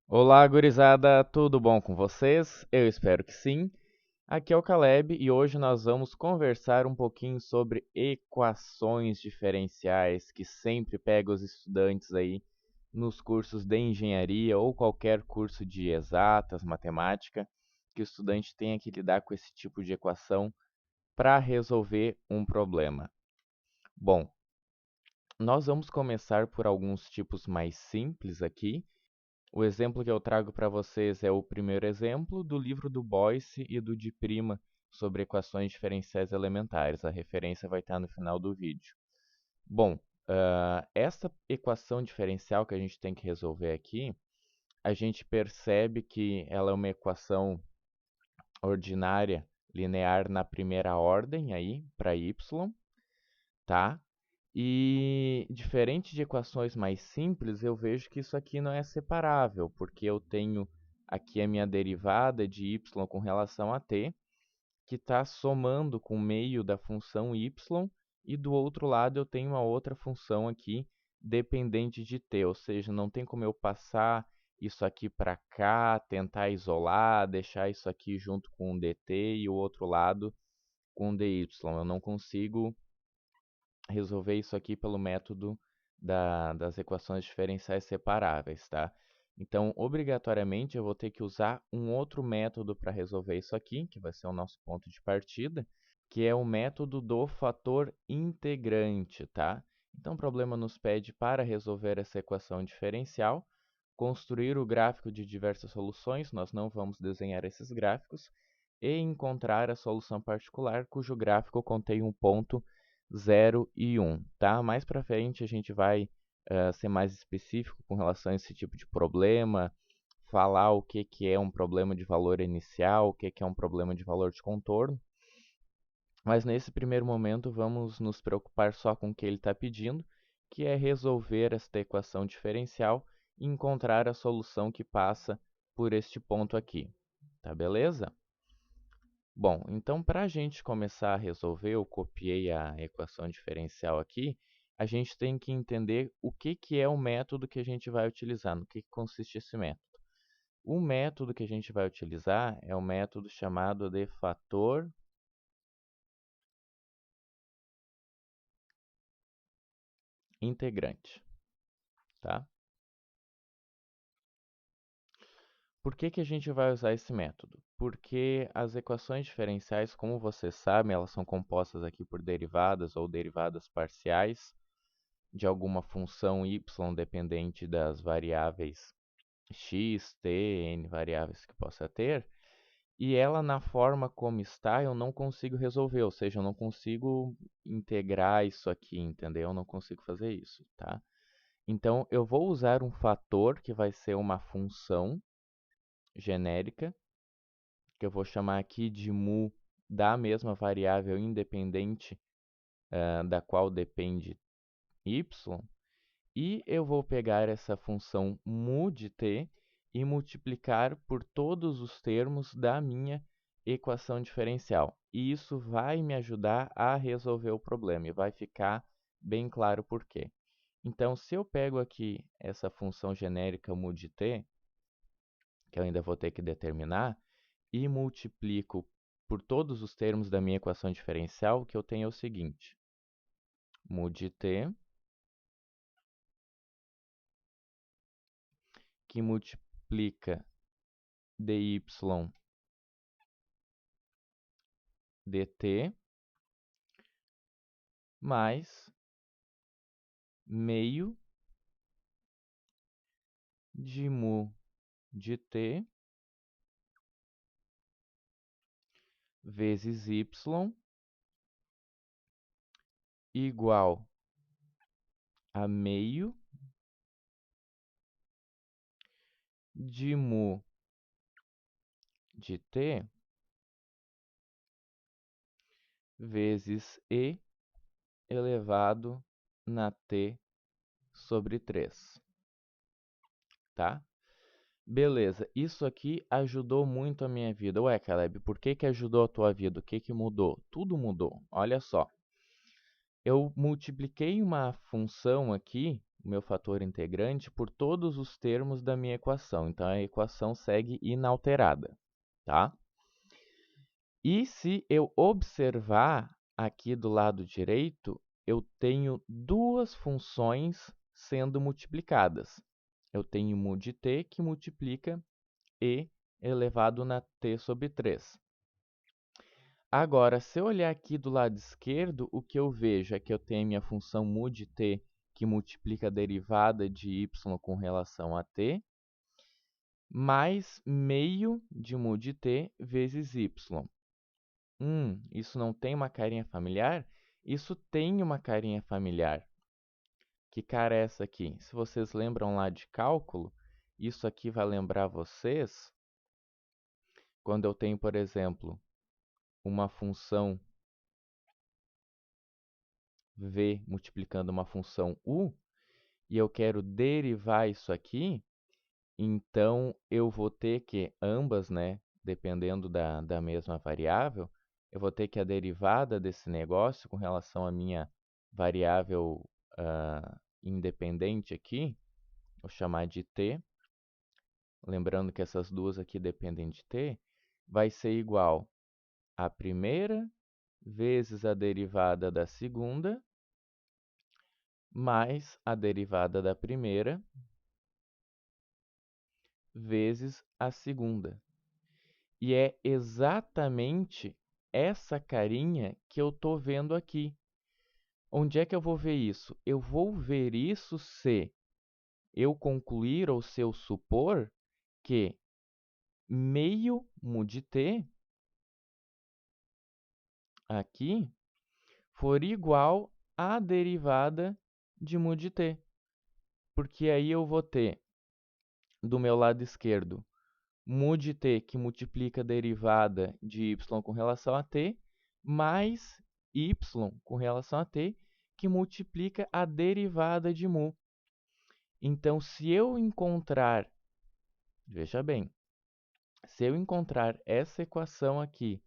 Olá, gurizada, tudo bom com vocês? Eu espero que sim. Aqui é o Caleb e hoje nós vamos conversar um pouquinho sobre equações diferenciais que sempre pega os estudantes aí nos cursos de engenharia ou qualquer curso de exatas, matemática, que o estudante tenha que lidar com esse tipo de equação para resolver um problema. Bom, nós vamos começar por alguns tipos mais simples aqui. O exemplo que eu trago para vocês é o primeiro exemplo do livro do Boyce e do Di Prima sobre equações diferenciais elementares. A referência vai estar no final do vídeo. Bom, essa equação diferencial que a gente tem que resolver aqui, a gente percebe que ela é uma equação ordinária linear na primeira ordem aí para y, tá? E diferente de equações mais simples, eu vejo que isso aqui não é separável, porque eu tenho aqui a minha derivada de y com relação a t, que está somando com o meio da função y, e do outro lado eu tenho uma outra função aqui dependente de t, ou seja, não tem como eu passar isso aqui para cá, tentar isolar, deixar isso aqui junto com um dt e o outro lado com um dy. Eu não consigo resolver isso aqui pelo método das equações diferenciais separáveis, tá? Então, obrigatoriamente, eu vou ter que usar um outro método para resolver isso aqui, que vai ser o nosso ponto de partida, que é o método do fator integrante, tá? Então, o problema nos pede para resolver essa equação diferencial, construir o gráfico de diversas soluções, nós não vamos desenhar esses gráficos, e encontrar a solução particular cujo gráfico contém um ponto 0 e 1, tá? Mais para frente a gente vai ser mais específico com relação a esse tipo de problema, falar o que, que é um problema de valor inicial, o que, que é um problema de valor de contorno, mas nesse primeiro momento vamos nos preocupar só com o que ele está pedindo, que é resolver esta equação diferencial e encontrar a solução que passa por este ponto aqui, tá beleza? Bom, então para a gente começar a resolver, eu copiei a equação diferencial aqui, a gente tem que entender o que, que é o método que a gente vai utilizar, no que consiste esse método. O método que a gente vai utilizar é o método chamado de fator integrante, tá? Por que, que a gente vai usar esse método? Porque as equações diferenciais, como vocês sabem, elas são compostas aqui por derivadas ou derivadas parciais de alguma função y dependente das variáveis x, t, n variáveis que possa ter, e ela na forma como está eu não consigo resolver, ou seja, eu não consigo integrar isso aqui, entendeu? Eu não consigo fazer isso, tá? Então eu vou usar um fator que vai ser uma função genérica, que eu vou chamar aqui de mu da mesma variável independente da qual depende y, e eu vou pegar essa função mu de t e multiplicar por todos os termos da minha equação diferencial. E isso vai me ajudar a resolver o problema e vai ficar bem claro por quê. Então, se eu pego aqui essa função genérica mu de t, que eu ainda vou ter que determinar, e multiplico por todos os termos da minha equação diferencial, o que eu tenho é o seguinte: mu de t, que multiplica dy dt, mais meio de mu de t vezes y igual a meio de mu de t vezes e elevado na t sobre 3, tá? Beleza, isso aqui ajudou muito a minha vida. Ué, Caleb, por que que ajudou a tua vida? O que que mudou? Tudo mudou. Olha só, eu multipliquei uma função aqui, o meu fator integrante por todos os termos da minha equação. Então, a equação segue inalterada, tá? E se eu observar aqui do lado direito, eu tenho duas funções sendo multiplicadas. Eu tenho mu de t que multiplica e elevado na t sobre 3. Agora, se eu olhar aqui do lado esquerdo, o que eu vejo é que eu tenho a minha função mu de t que multiplica a derivada de y com relação a t, mais meio de mu de t vezes y. Isso não tem uma carinha familiar? Isso tem uma carinha familiar. Que cara é essa aqui? Se vocês lembram lá de cálculo, isso aqui vai lembrar vocês quando eu tenho, por exemplo, uma função v multiplicando uma função u, e eu quero derivar isso aqui, então eu vou ter que, ambas, né, dependendo da mesma variável, eu vou ter que a derivada desse negócio com relação à minha variável independente aqui, vou chamar de t, lembrando que essas duas aqui dependem de t, vai ser igual a primeira vezes a derivada da segunda, mais a derivada da primeira vezes a segunda. E é exatamente essa carinha que eu estou vendo aqui. Onde é que eu vou ver isso? Eu vou ver isso se eu concluir ou se eu supor que meio mu de t aqui for igual à derivada de mu de t. Porque aí eu vou ter, do meu lado esquerdo, mu de t que multiplica a derivada de y com relação a t, mais y com relação a t, que multiplica a derivada de mu. Então, se eu encontrar, veja bem, se eu encontrar essa equação aqui,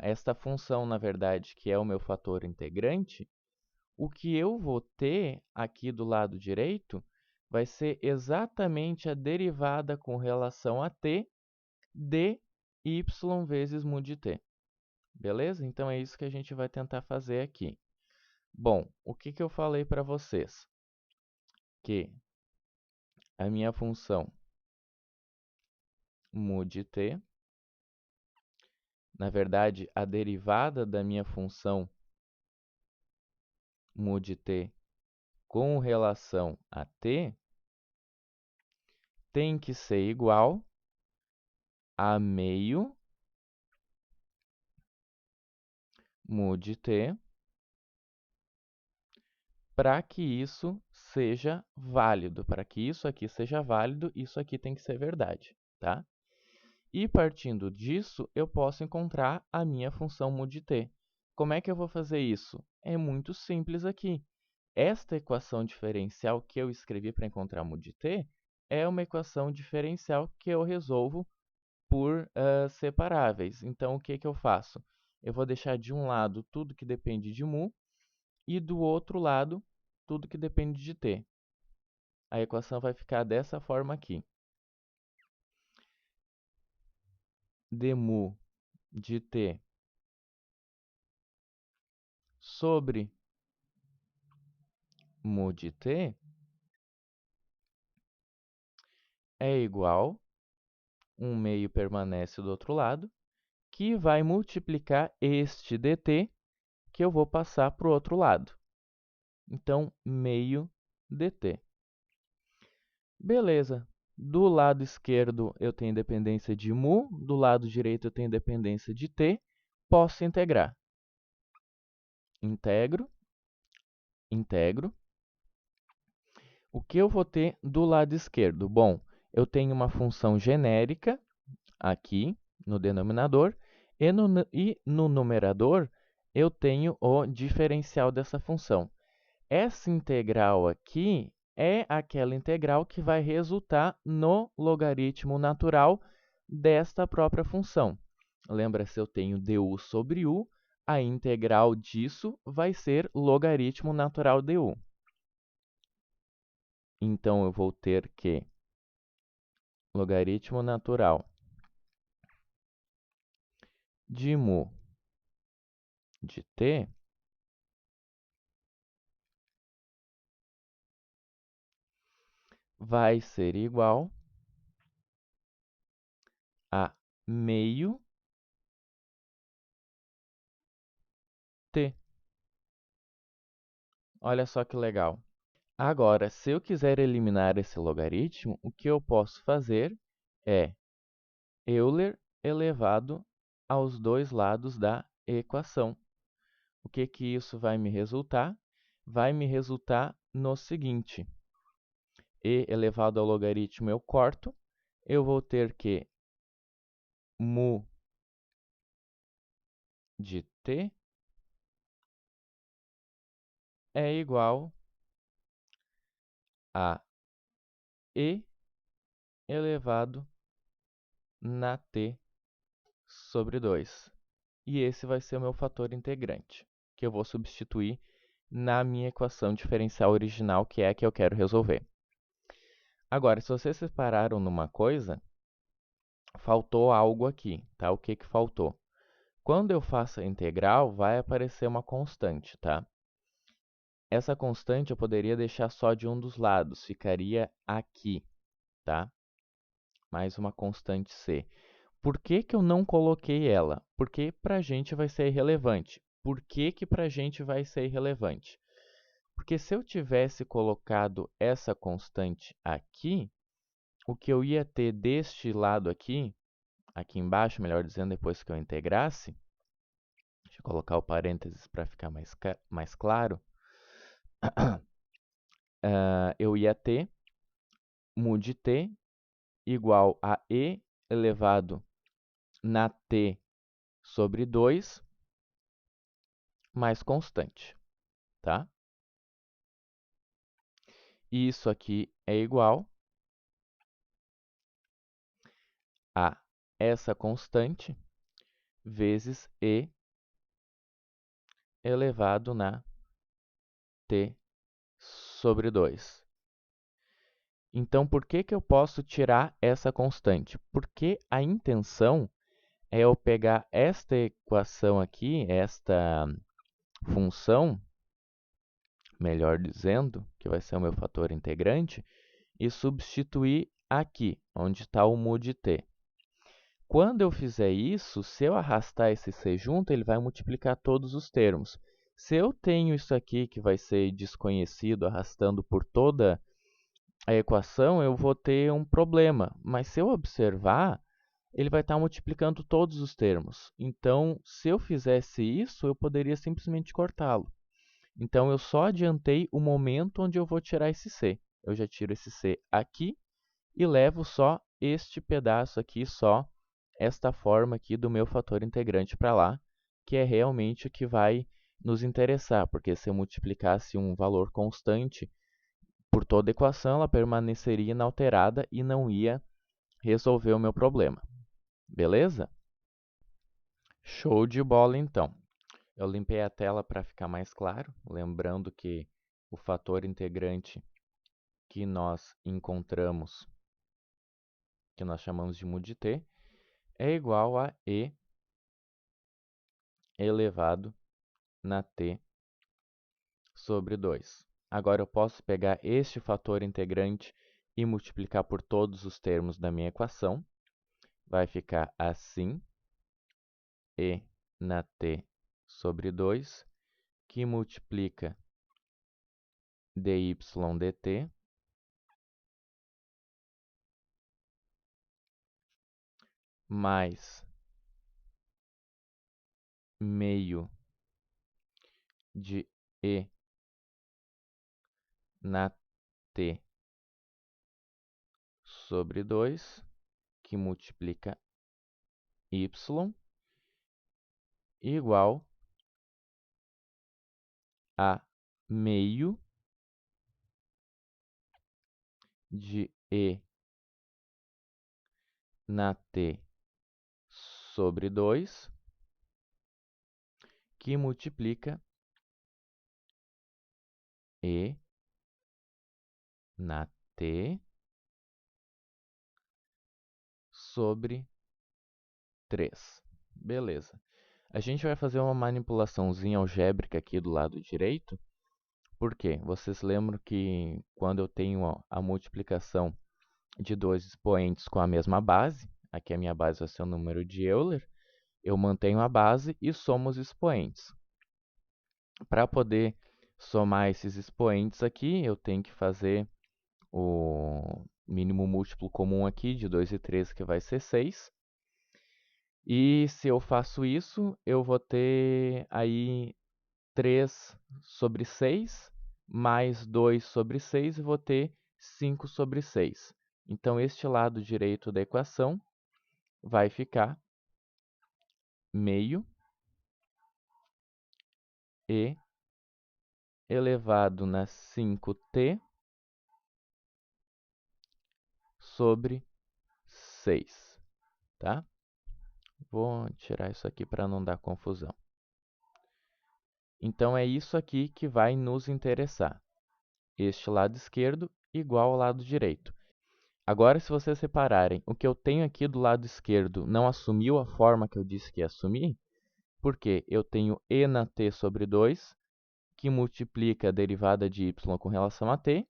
esta função, na verdade, que é o meu fator integrante, o que eu vou ter aqui do lado direito vai ser exatamente a derivada com relação a t de y vezes mu de t. Beleza? Então, é isso que a gente vai tentar fazer aqui. Bom, o que eu falei para vocês? Que a minha função mu de t, na verdade, a derivada da minha função mu de t com relação a t tem que ser igual a meio mu de t para que isso seja válido. Para que isso aqui seja válido, isso aqui tem que ser verdade, tá? E partindo disso, eu posso encontrar a minha função mu de t. Como é que eu vou fazer isso? É muito simples aqui. Esta equação diferencial que eu escrevi para encontrar mu de t é uma equação diferencial que eu resolvo por separáveis. Então, o que eu faço? Eu vou deixar de um lado tudo que depende de mu e do outro lado tudo que depende de t. A equação vai ficar dessa forma aqui. d mu de t sobre mu de t é igual, 1/2 permanece do outro lado, que vai multiplicar este dt, que eu vou passar para o outro lado. Então, meio dt. Beleza. Do lado esquerdo eu tenho dependência de mu, do lado direito eu tenho dependência de t. Posso integrar. Integro. Integro. O que eu vou ter do lado esquerdo? Bom, eu tenho uma função genérica aqui no denominador e no numerador eu tenho o diferencial dessa função. Essa integral aqui é aquela integral que vai resultar no logaritmo natural desta própria função. Lembra, se eu tenho du sobre u, a integral disso vai ser logaritmo natural du. Então, eu vou ter que logaritmo natural de mu de t vai ser igual a meio t. Olha só que legal. Agora, se eu quiser eliminar esse logaritmo, o que eu posso fazer é Euler elevado aos dois lados da equação. O que que isso vai me resultar? Vai me resultar no seguinte: e elevado ao logaritmo eu corto, eu vou ter que mu de t é igual a e elevado na t sobre 2. E esse vai ser o meu fator integrante, que eu vou substituir na minha equação diferencial original, que é a que eu quero resolver. Agora, se vocês separaram numa coisa, faltou algo aqui, tá? O que que faltou? Quando eu faço a integral, vai aparecer uma constante, tá? Essa constante eu poderia deixar só de um dos lados, ficaria aqui, tá? Mais uma constante c. Por que que eu não coloquei ela? Porque para a gente vai ser irrelevante. Por que que para a gente vai ser irrelevante? Porque se eu tivesse colocado essa constante aqui, o que eu ia ter deste lado aqui, aqui embaixo, melhor dizendo, depois que eu integrasse, deixa eu colocar o parênteses para ficar mais claro, eu ia ter mu de t igual a e elevado na t sobre 2 mais constante, tá? E isso aqui é igual a essa constante vezes e elevado na t sobre 2. Então, por que que eu posso tirar essa constante? Porque a intenção é eu pegar esta equação aqui, esta função, melhor dizendo, que vai ser o meu fator integrante, e substituir aqui, onde está o mu de t. Quando eu fizer isso, se eu arrastar esse c junto, ele vai multiplicar todos os termos. Se eu tenho isso aqui, que vai ser desconhecido, arrastando por toda a equação, eu vou ter um problema. Mas se eu observar, ele vai estar multiplicando todos os termos. Então, se eu fizesse isso, eu poderia simplesmente cortá-lo. Então, eu só adiantei o momento onde eu vou tirar esse c. Eu já tiro esse c aqui e levo só este pedaço aqui, só esta forma aqui do meu fator integrante para lá, que é realmente o que vai nos interessar, porque se eu multiplicasse um valor constante por toda a equação, ela permaneceria inalterada e não ia resolver o meu problema. Beleza? Show de bola, então. Eu limpei a tela para ficar mais claro, lembrando que o fator integrante que nós encontramos, que nós chamamos de mu de t, é igual a e elevado na t sobre 2. Agora eu posso pegar este fator integrante e multiplicar por todos os termos da minha equação. Vai ficar assim, e na t sobre 2, que multiplica dy dt mais meio de e na t sobre 2, que multiplica y, igual a meio de e na t sobre 2, que multiplica e na t sobre 3. Beleza. A gente vai fazer uma manipulaçãozinha algébrica aqui do lado direito. Por quê? Vocês lembram que quando eu tenho a multiplicação de dois expoentes com a mesma base, aqui a minha base vai ser o número de Euler, eu mantenho a base e somo os expoentes. Para poder somar esses expoentes aqui, eu tenho que fazer o mínimo múltiplo comum aqui de 2 e 3, que vai ser 6. E se eu faço isso, eu vou ter aí 3 sobre 6 mais 2 sobre 6 e vou ter 5 sobre 6. Então, este lado direito da equação vai ficar meio e elevado na 5t sobre 6, tá? Vou tirar isso aqui para não dar confusão. Então, é isso aqui que vai nos interessar. Este lado esquerdo igual ao lado direito. Agora, se vocês repararem, o que eu tenho aqui do lado esquerdo não assumiu a forma que eu disse que ia assumir, porque eu tenho e na t sobre 2, que multiplica a derivada de y com relação a t,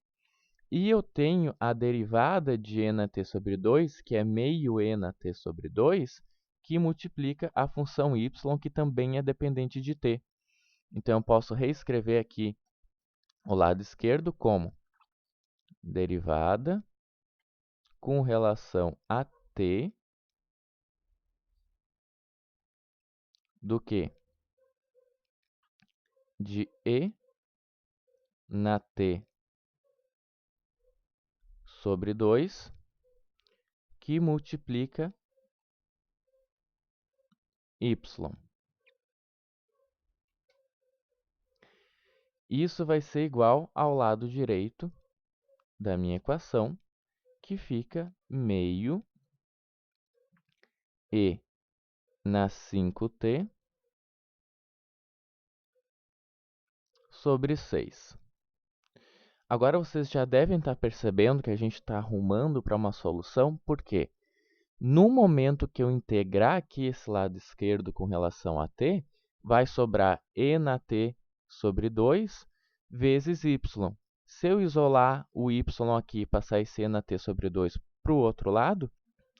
e eu tenho a derivada de e na t sobre 2, que é meio e na t sobre 2, que multiplica a função y, que também é dependente de t. Então, eu posso reescrever aqui o lado esquerdo como derivada com relação a t do que? De e na t sobre 2, que multiplica y. Isso vai ser igual ao lado direito da minha equação, que fica meio e na 5t sobre 6. Agora vocês já devem estar percebendo que a gente está arrumando para uma solução, porque no momento que eu integrar aqui esse lado esquerdo com relação a t, vai sobrar e na t sobre 2 vezes y. Se eu isolar o y aqui e passar esse e na t sobre 2 para o outro lado,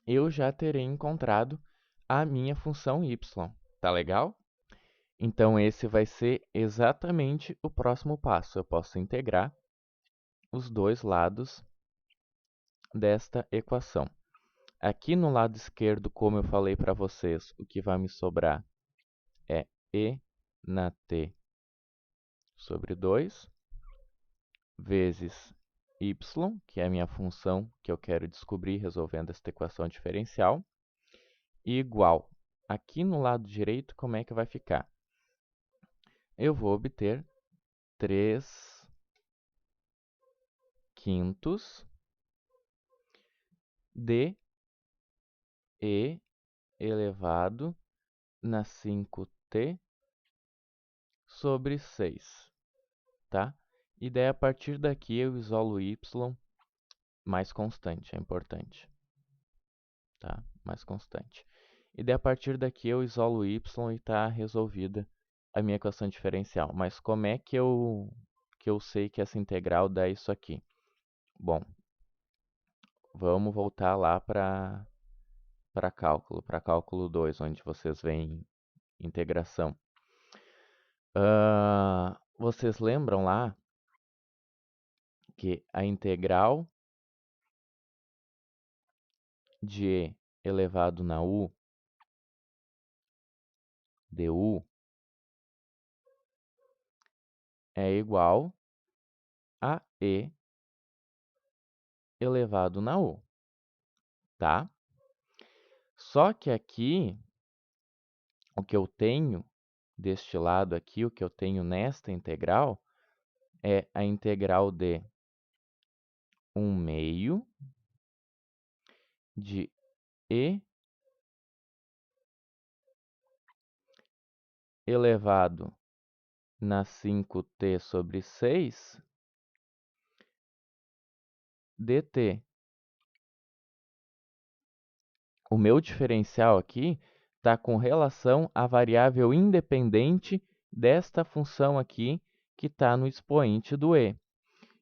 eu já terei encontrado a minha função y. Tá legal? Então, esse vai ser exatamente o próximo passo. Eu posso integrar os dois lados desta equação. Aqui no lado esquerdo, como eu falei para vocês, o que vai me sobrar é e na t sobre 2 vezes y, que é a minha função que eu quero descobrir resolvendo esta equação diferencial, igual. Aqui no lado direito, como é que vai ficar? Eu vou obter 3 quintos de e elevado na 5t sobre 6, tá? E daí, a partir daqui, eu isolo y mais constante, é importante, tá? Mais constante. E daí, a partir daqui, eu isolo y e está resolvida a minha equação diferencial. Mas como é que eu sei que essa integral dá isso aqui? Bom, vamos voltar lá para cálculo 2, onde vocês veem integração. Vocês lembram lá que a integral de e elevado na u du é igual a e elevado na u, tá? Só que aqui, o que eu tenho deste lado aqui, o que eu tenho nesta integral, é a integral de 1/2 de e elevado na 5t sobre 6 dt. O meu diferencial aqui está com relação à variável independente desta função aqui que está no expoente do e.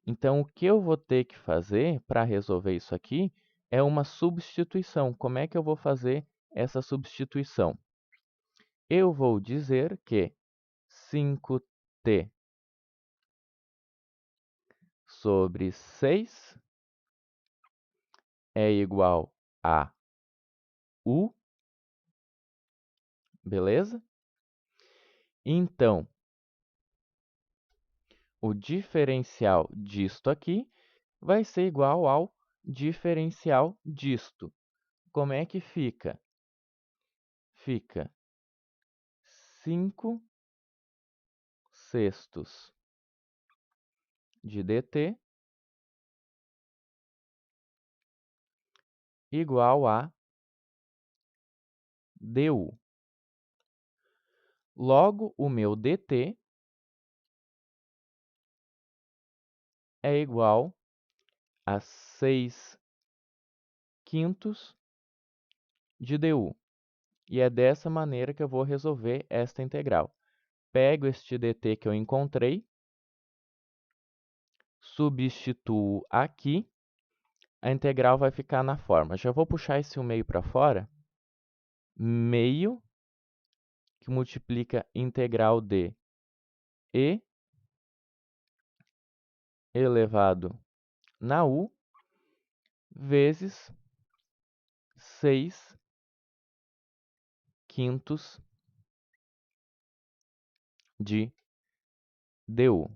Então, o que eu vou ter que fazer para resolver isso aqui é uma substituição. Como é que eu vou fazer essa substituição? Eu vou dizer que 5t sobre 6 é igual a u, beleza? Então, o diferencial disto aqui vai ser igual ao diferencial disto. Como é que fica? Fica 5 sextos de dt igual a du. Logo, o meu dt é igual a 6 quintos de du. E é dessa maneira que eu vou resolver esta integral. Pego este dt que eu encontrei, substituo aqui, a integral vai ficar na forma. Já vou puxar esse 1 meio para fora. Meio que multiplica integral de e elevado na u vezes 6 quintos de du.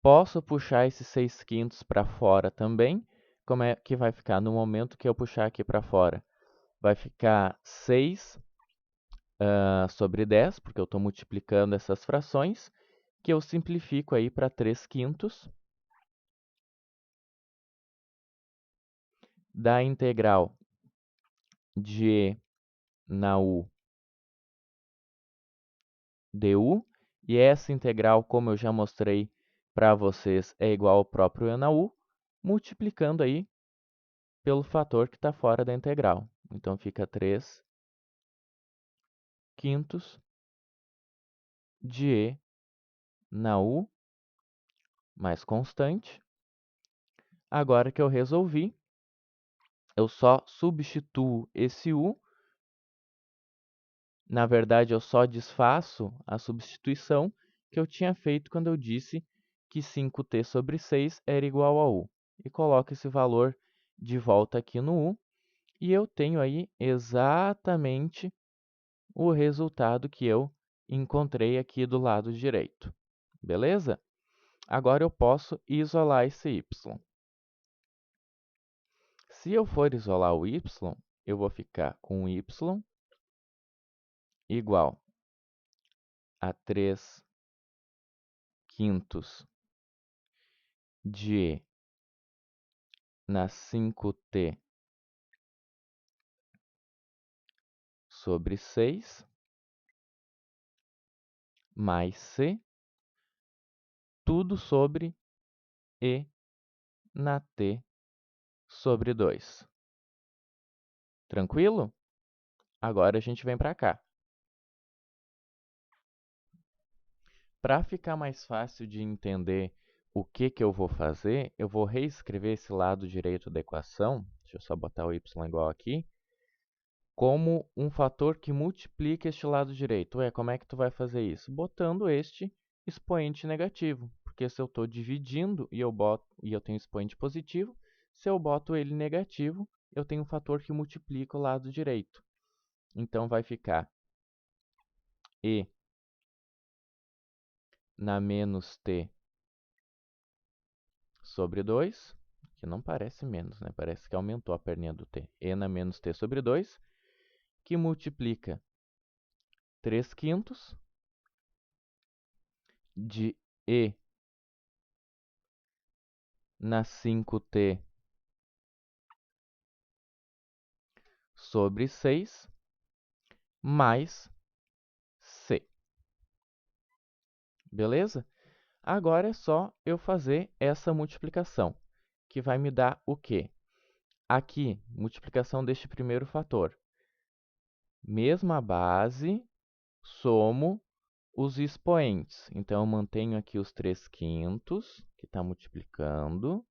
Posso puxar esses 6 quintos para fora também. Como é que vai ficar no momento que eu puxar aqui para fora? Vai ficar 6 sobre 10, porque eu estou multiplicando essas frações, que eu simplifico aí para 3 quintos da integral de e na u du. E essa integral, como eu já mostrei para vocês, é igual ao próprio e na u, multiplicando aí pelo fator que está fora da integral. Então, fica 3 quintos de e na u mais constante. Agora que eu resolvi, eu só substituo esse u. Na verdade, eu só desfaço a substituição que eu tinha feito quando eu disse que 5t sobre 6 era igual a u. E coloco esse valor de volta aqui no u. E eu tenho aí exatamente o resultado que eu encontrei aqui do lado direito. Beleza? Agora eu posso isolar esse y. Se eu for isolar o y, eu vou ficar com y igual a 3 quintos de e na 5t sobre 6 mais c, tudo sobre e na t sobre 2. Tranquilo? Agora a gente vem para cá. Para ficar mais fácil de entender o que eu vou fazer, eu vou reescrever esse lado direito da equação, deixa eu só botar o y igual aqui, como um fator que multiplica este lado direito. Ué, como é que tu vai fazer isso? Botando este expoente negativo, porque se eu estou dividindo e eu tenho expoente positivo, se eu boto ele negativo, eu tenho um fator que multiplica o lado direito. Então, vai ficar e na menos t sobre 2, que não parece menos, né? Parece que aumentou a perninha do t. E na menos t sobre 2, que multiplica 3 quintos de e na 5t sobre 6 mais c. Beleza? Agora é só eu fazer essa multiplicação, que vai me dar o quê? Aqui, multiplicação deste primeiro fator. Mesma base, somo os expoentes. Então, eu mantenho aqui os 3/5, que está multiplicando.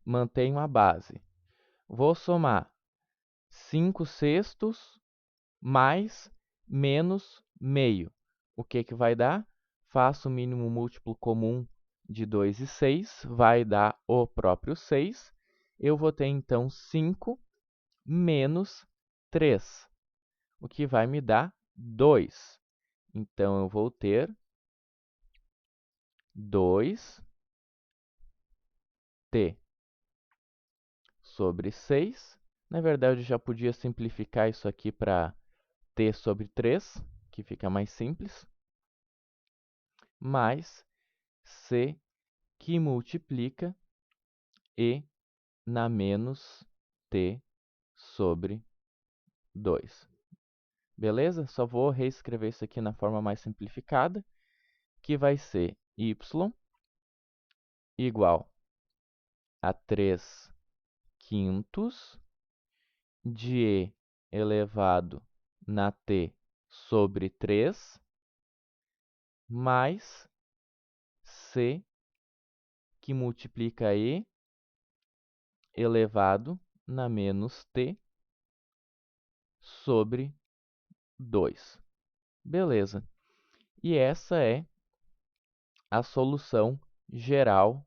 Mantenho a base. Vou somar 5/6 mais menos meio. O que que vai dar? Faço o mínimo múltiplo comum de 2 e 6, vai dar o próprio 6. Eu vou ter, então, 5 menos 3, o que vai me dar 2. Então, eu vou ter 2t sobre 6. Na verdade, eu já podia simplificar isso aqui para t sobre 3, que fica mais simples, mais c que multiplica e na menos t sobre 2. Beleza? Só vou reescrever isso aqui na forma mais simplificada, que vai ser y igual a 3/5 de e elevado na t sobre 3 mais c que multiplica e elevado na menos t sobre 2. Beleza. E essa é a solução geral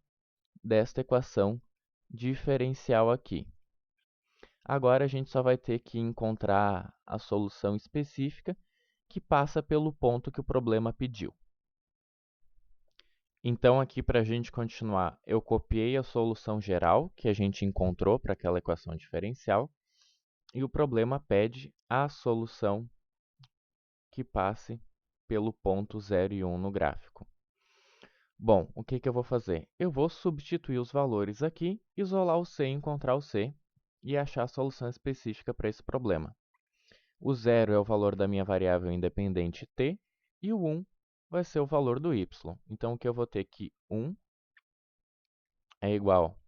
desta equação diferencial aqui. Agora, a gente só vai ter que encontrar a solução específica que passa pelo ponto que o problema pediu. Então, aqui, para a gente continuar, eu copiei a solução geral que a gente encontrou para aquela equação diferencial e o problema pede a solução que passe pelo ponto 0 e 1 no gráfico. Bom, o que eu vou fazer? Eu vou substituir os valores aqui, isolar o c, encontrar o c e achar a solução específica para esse problema. O 0 é o valor da minha variável independente t e o 1 vai ser o valor do y. Então, o que eu vou ter que 1 é igual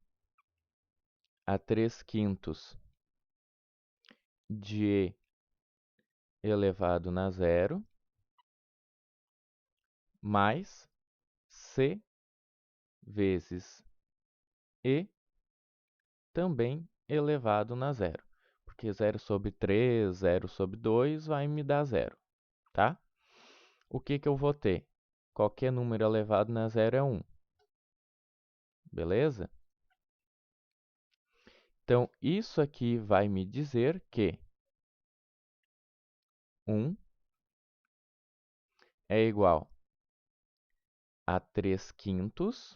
a 3/5 de e elevado na 0 mais c vezes e também elevado na 0. Porque 0 sobre 3, 0 sobre 2 vai me dar 0, tá? O que eu vou ter? Qualquer número elevado na 0 é 1. Beleza? Então, isso aqui vai me dizer que 1 é igual a 3/5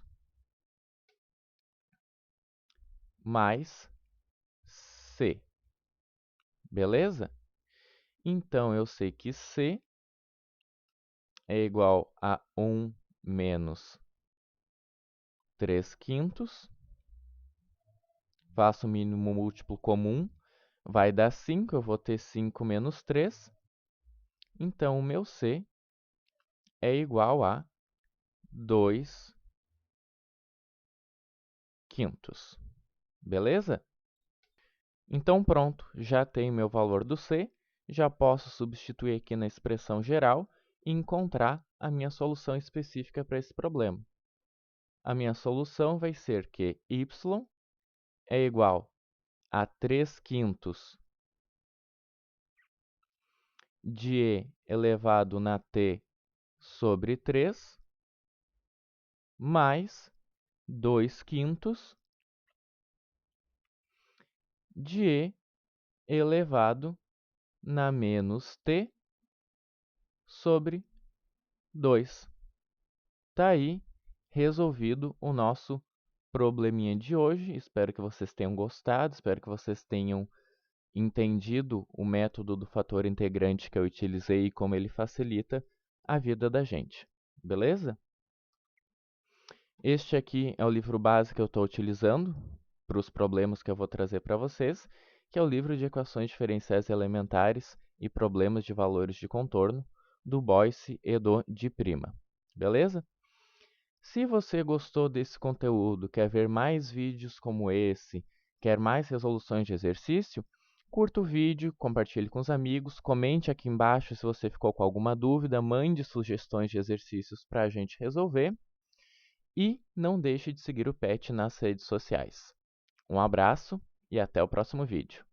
mais c. Beleza? Então, eu sei que c é igual a 1 menos 3/5. Faço o mínimo múltiplo comum, vai dar 5, eu vou ter 5 menos 3. Então, o meu c é igual a 2/5. Beleza? Então, pronto, já tenho meu valor do c, já posso substituir aqui na expressão geral e encontrar a minha solução específica para esse problema. A minha solução vai ser que y é igual a 3/5 de e elevado na t sobre 3 mais 2/5 de e elevado na menos t sobre 2. Tá aí resolvido o nosso probleminha de hoje. Espero que vocês tenham gostado, espero que vocês tenham entendido o método do fator integrante que eu utilizei e como ele facilita a vida da gente. Beleza? Este aqui é o livro base que eu estou utilizando para os problemas que eu vou trazer para vocês, que é o livro de equações diferenciais elementares e problemas de valores de contorno, do Boyce e do Di Prima. Beleza? Se você gostou desse conteúdo, quer ver mais vídeos como esse, quer mais resoluções de exercício, curta o vídeo, compartilhe com os amigos, comente aqui embaixo se você ficou com alguma dúvida, mande sugestões de exercícios para a gente resolver e não deixe de seguir o Pet nas redes sociais. Um abraço e até o próximo vídeo.